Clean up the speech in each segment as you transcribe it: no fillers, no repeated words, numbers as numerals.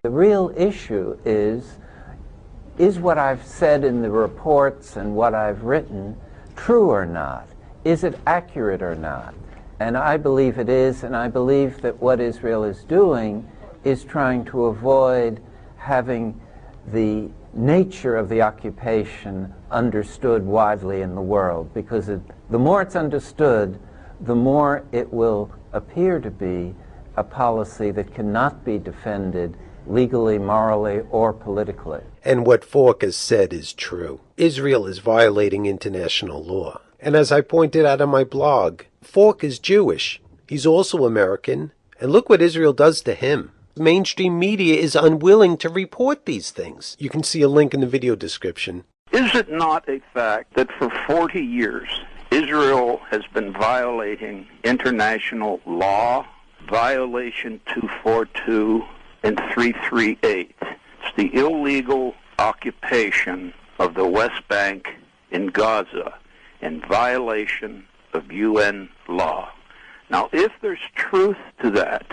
The real issue is what I've said in the reports and what I've written true or not? Is it accurate or not? And I believe it is, and I believe that what Israel is doing is trying to avoid having the nature of the occupation understood widely in the world, because the more it's understood, the more it will appear to be a policy that cannot be defended legally, morally, or politically. And what Falk has said is true. Israel is violating international law. And as I pointed out on my blog, Falk is Jewish. He's also American. And look what Israel does to him. Mainstream media is unwilling to report these things. You can see a link in the video description. Is it not a fact that for 40 years, Israel has been violating international law, violation 242 and 338? It's the illegal occupation of the West Bank in Gaza in violation of UN law. Now, if there's truth to that,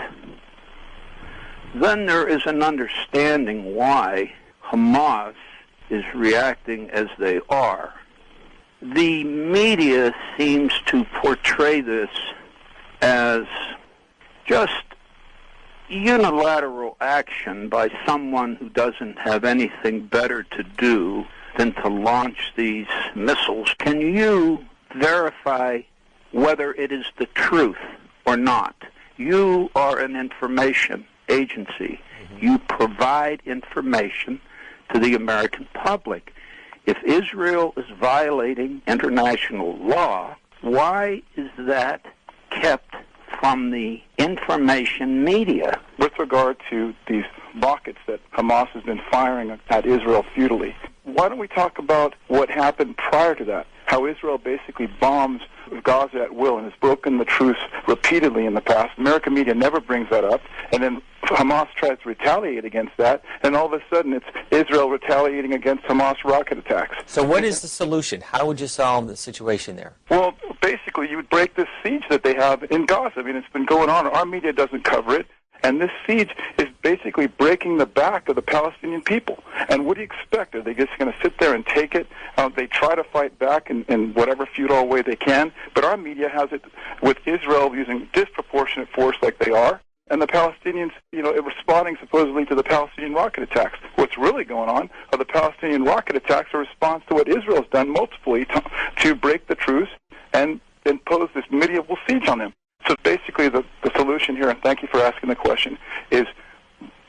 then there is an understanding why Hamas is reacting as they are. The media seems to portray this as just unilateral action by someone who doesn't have anything better to do than to launch these missiles. Can you verify whether it is the truth or not? You are an information agency. You provide information to the American public. If Israel is violating international law, why is that kept from the information media? With regard to these rockets that Hamas has been firing at Israel futilely, why don't we talk about what happened prior to that? How Israel basically bombs Gaza at will and has broken the truce repeatedly in the past. American media never brings that up. And then Hamas tries to retaliate against that, and all of a sudden it's Israel retaliating against Hamas rocket attacks. So what is the solution? How would you solve the situation there? Well, basically you would break this siege that they have in Gaza. I mean, it's been going on. Our media doesn't cover it. And this siege is basically breaking the back of the Palestinian people. And what do you expect? Are they just going to sit there and take it? They try to fight back in whatever futile way they can. But our media has it with Israel using disproportionate force like they are. And the Palestinians, responding supposedly to the Palestinian rocket attacks. What's really going on are the Palestinian rocket attacks a response to what Israel's done multiply to break the truce and impose this medieval siege on them. So basically the solution here, and thank you for asking the question, is,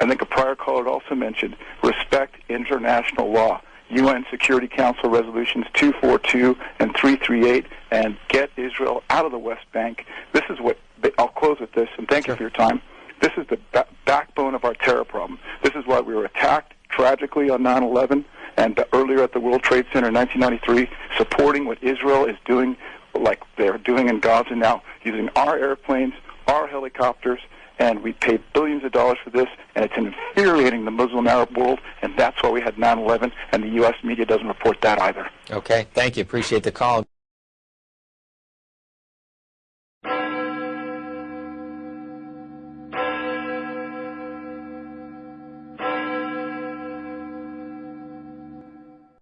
I think a prior caller also mentioned, respect international law. UN Security Council resolutions 242 and 338, and get Israel out of the West Bank. This is what, I'll close with this, and thank you for your time. This is the backbone of our terror problem. This is why we were attacked tragically on 9/11 and earlier at the World Trade Center in 1993, supporting what Israel is doing, like they're doing in Gaza now, using our airplanes, our helicopters, and we paid billions of dollars for this, and it's infuriating the Muslim Arab world, and that's why we had 9/11, and the U.S. media doesn't report that either. Okay, thank you. Appreciate the call.